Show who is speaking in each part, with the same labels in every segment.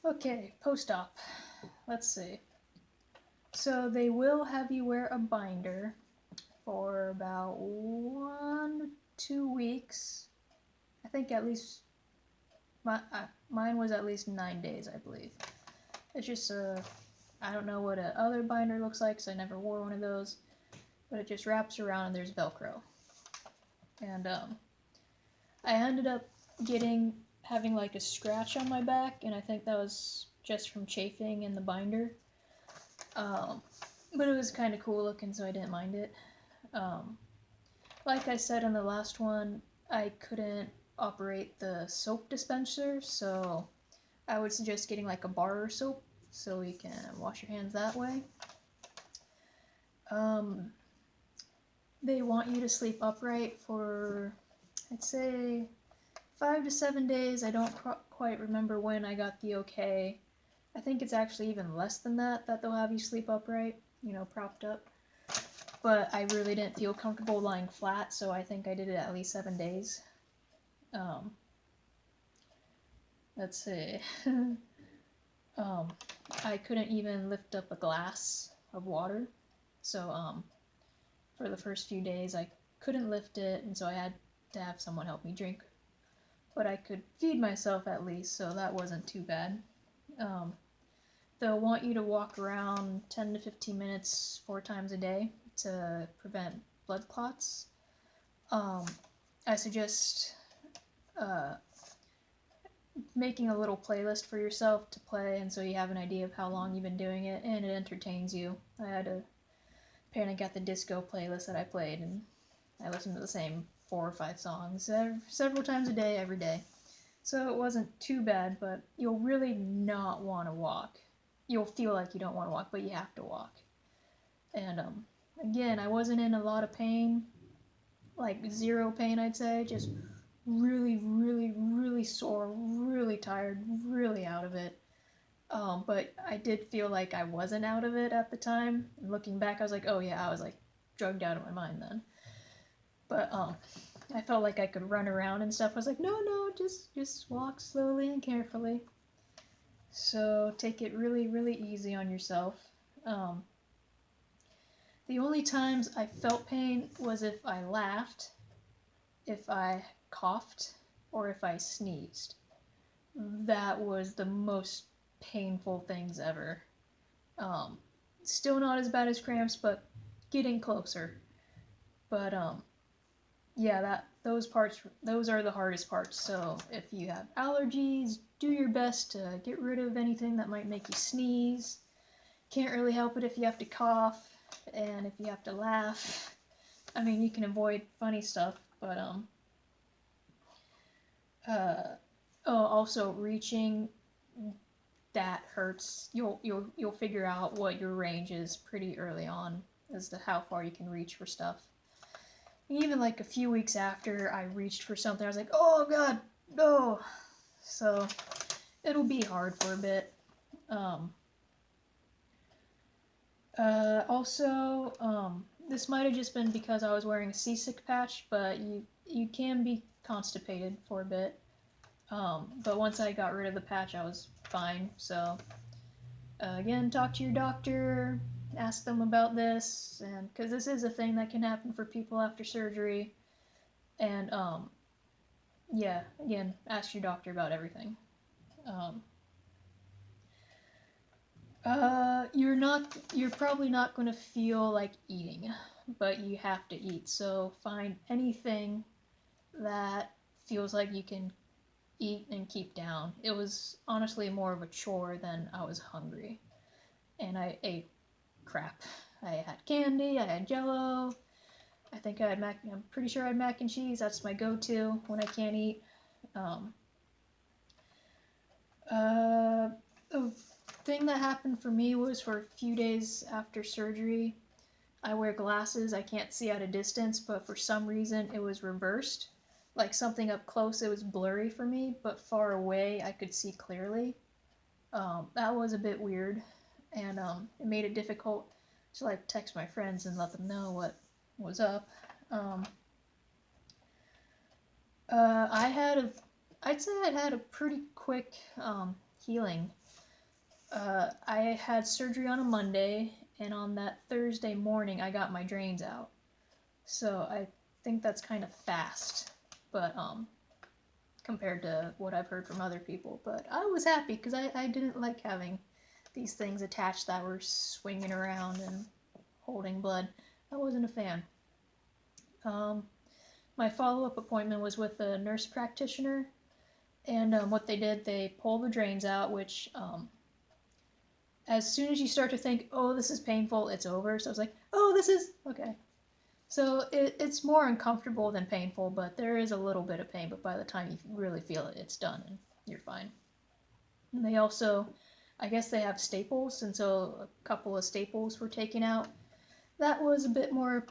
Speaker 1: Okay, post-op. Let's see. So they will have you wear a binder for about 1 to 2 weeks. I think at least mine was at least 9 days, I believe. It's just I don't know what a other binder looks like because I never wore one of those, but it just wraps around and there's Velcro. And I ended up having like a scratch on my back, and I think that was just from chafing in the binder. But it was kind of cool looking, so I didn't mind it. Like I said in the last one, I couldn't operate the soap dispenser, so I would suggest getting like a bar soap so you can wash your hands that way. They want you to sleep upright for, I'd say, 5 to 7 days. I don't quite remember when I got the okay. I think it's actually even less than that they'll have you sleep upright, propped up. But I really didn't feel comfortable lying flat, so I think I did it at least 7 days. Let's see. I couldn't even lift up a glass of water, so for the first few days I couldn't lift it, and so I had to have someone help me drink. But I could feed myself at least, so that wasn't too bad. They'll want you to walk around 10 to 15 minutes 4 times a day to prevent blood clots. I suggest making a little playlist for yourself to play, and so you have an idea of how long you've been doing it, and it entertains you. I had a Panic at the Disco playlist that I played, and I listened to the same 4 or 5 songs several times a day, every day. So it wasn't too bad, but you'll really not want to walk. You'll feel like you don't want to walk, but you have to walk. And again, I wasn't in a lot of pain, like 0 pain, I'd say, just really, really, really sore, really tired, really out of it. But I did feel like I wasn't out of it at the time. And looking back, I was like, oh yeah, I was like drugged out of my mind then. But I felt like I could run around and stuff. I was like, no, just walk slowly and carefully. So take it really, really easy on yourself. The only times I felt pain was if I laughed, if I coughed, or if I sneezed. That was the most painful things ever. Still not as bad as cramps, but getting closer. But yeah, those are the hardest parts. So if you have allergies, do your best to get rid of anything that might make you sneeze. Can't really help it if you have to cough and if you have to laugh. I mean, you can avoid funny stuff, but also reaching, that hurts. You'll figure out what your range is pretty early on as to how far you can reach for stuff. Even like a few weeks after I reached for something, I was like, oh god, no. So it'll be hard for a bit. This might have just been because I was wearing a seasick patch, but you can be constipated for a bit. But once I got rid of the patch, I was fine. So again, talk to your doctor, ask them about this, and because this is a thing that can happen for people after surgery. And yeah, again, ask your doctor about everything. You're probably not going to feel like eating, but you have to eat. So find anything that feels like you can eat and keep down. It was honestly more of a chore than I was hungry. And I ate crap. I had candy, I had Jello. I think I had I'm pretty sure I had mac and cheese. That's my go-to when I can't eat. The thing that happened for me was for a few days after surgery, I wear glasses. I can't see at a distance, but for some reason it was reversed. Like something up close, it was blurry for me, but far away I could see clearly. That was a bit weird, and it made it difficult to like text my friends and let them know what was up. I'd say I'd had a pretty quick healing. I had surgery on a Monday, and on that Thursday morning, I got my drains out. So I think that's kind of fast, but compared to what I've heard from other people. But I was happy because I didn't like having these things attached that were swinging around and holding blood. I wasn't a fan. My follow-up appointment was with a nurse practitioner, and what they did, they pulled the drains out, which as soon as you start to think, oh, this is painful, it's over. So I was like, oh, this is okay. So it's more uncomfortable than painful, but there is a little bit of pain, but by the time you really feel it, it's done and you're fine. And they also, I guess they have staples, and so a couple of staples were taken out. That was a bit more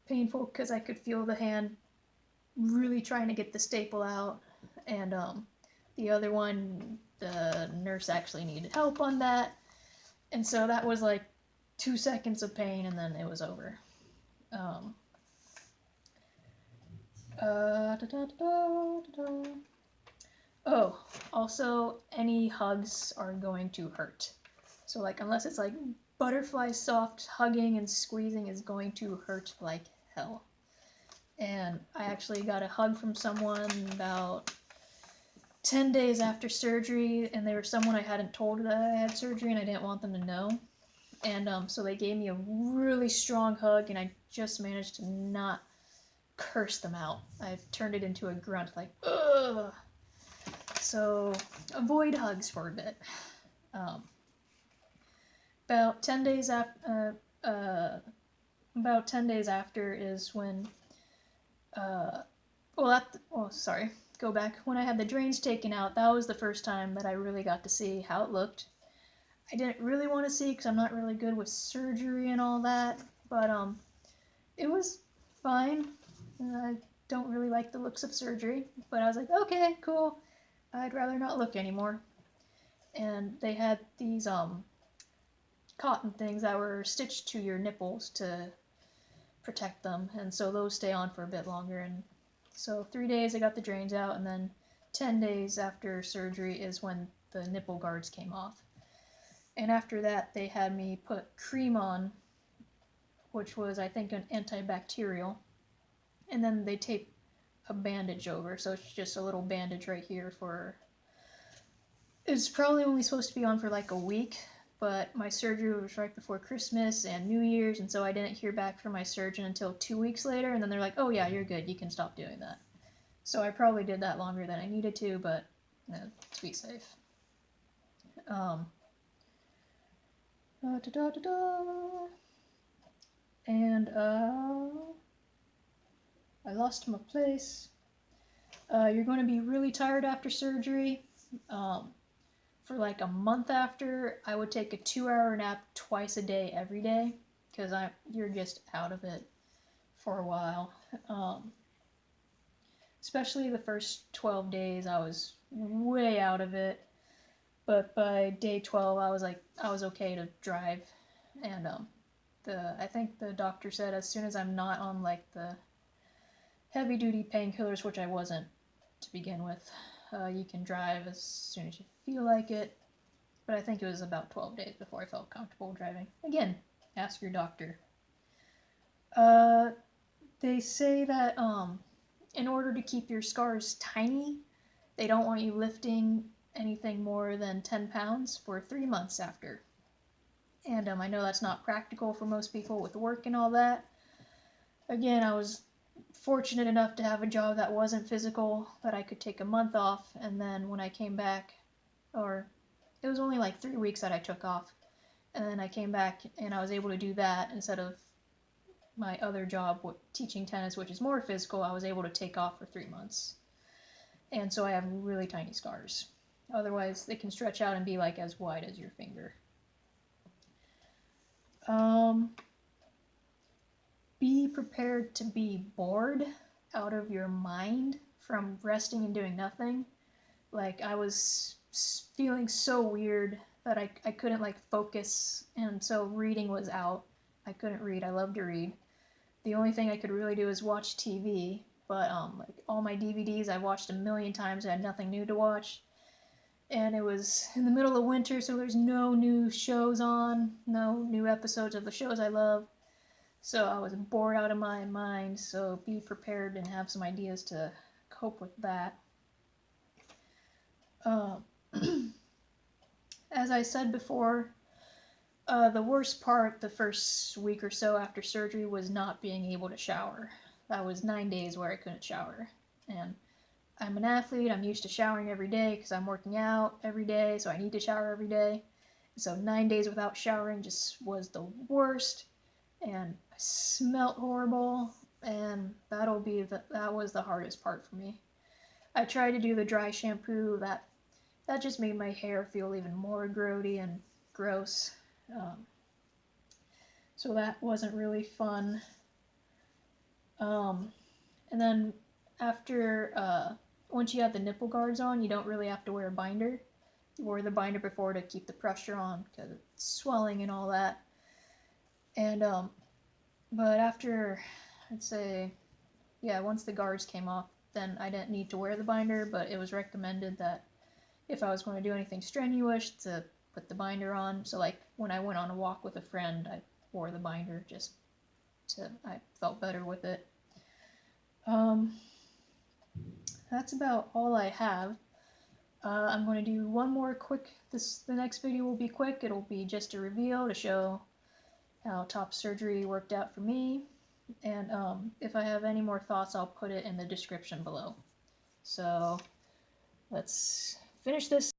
Speaker 1: painful because I could feel the hand really trying to get the staple out, and the other one, the nurse actually needed help on that, and so that was like 2 seconds of pain and then it was over. Oh, also, any hugs are going to hurt. So, like, unless it's like butterfly soft, hugging and squeezing is going to hurt like hell. And I actually got a hug from someone about 10 days after surgery, and they were someone I hadn't told that I had surgery, and I didn't want them to know. And so they gave me a really strong hug, and I just managed to not curse them out. I turned it into a grunt, like, ugh. So avoid hugs for a bit. About 10 days after, is when, go back. When I had the drains taken out, that was the first time that I really got to see how it looked. I didn't really want to see because I'm not really good with surgery and all that, but it was fine. I don't really like the looks of surgery, but I was like, okay, cool. I'd rather not look anymore. And they had these cotton things that were stitched to your nipples to protect them, and so those stay on for a bit longer. And so 3 days I got the drains out, and then 10 days after surgery is when the nipple guards came off. And after that, they had me put cream on, which was, I think, an antibacterial. And then they tape a bandage over, so it's just a little bandage right here for... It's probably only supposed to be on for like a week, but my surgery was right before Christmas and New Year's, and so I didn't hear back from my surgeon until 2 weeks later, and then they're like, oh yeah, you're good, you can stop doing that. So I probably did that longer than I needed to, but to be safe. And I lost my place. You're going to be really tired after surgery. For like a month after, I would take a 2-hour nap twice a day every day, because you're just out of it for a while. Especially the first 12 days, I was way out of it. But by day 12, I was okay to drive, and I think the doctor said as soon as I'm not on like the heavy duty painkillers, which I wasn't to begin with, you can drive as soon as you feel like it. But I think it was about 12 days before I felt comfortable driving. Again, ask your doctor. They say that in order to keep your scars tiny, they don't want you lifting anything more than 10 pounds for 3 months after. And I know that's not practical for most people with work and all that. Again, I was fortunate enough to have a job that wasn't physical, that I could take a month off, and then when I came back, or it was only like 3 weeks that I took off, and then I came back and I was able to do that instead of my other job teaching tennis, which is more physical. I was able to take off for 3 months. And so I have really tiny scars. Otherwise, they can stretch out and be like as wide as your finger. Be prepared to be bored out of your mind from resting and doing nothing. Like, I was feeling so weird that I couldn't like focus, and so reading was out. I couldn't read. I love to read. The only thing I could really do is watch TV, but like all my DVDs I've watched a million times. I had nothing new to watch. and it was in the middle of winter, so there's no new shows on, no new episodes of the shows I love. So I was bored out of my mind, so be prepared and have some ideas to cope with that. Uh, as I said before, the worst part the first week or so after surgery was not being able to shower. That was 9 days where I couldn't shower. And I'm an athlete, I'm used to showering every day because I'm working out every day, so I need to shower every day. So 9 days without showering just was the worst, and I smelt horrible, and that was the hardest part for me. I tried to do the dry shampoo, that just made my hair feel even more grody and gross. Um, so that wasn't really fun. And then after, once you have the nipple guards on, you don't really have to wear a binder. You wore the binder before to keep the pressure on because it's swelling and all that. And, but after, I'd say, yeah, once the guards came off, then I didn't need to wear the binder, but it was recommended that if I was going to do anything strenuous to put the binder on. So like when I went on a walk with a friend, I wore the binder just I felt better with it. That's about all I have. I'm going to do one more quick, the next video will be quick. It'll be just a reveal to show how top surgery worked out for me. And if I have any more thoughts, I'll put it in the description below. So let's finish this.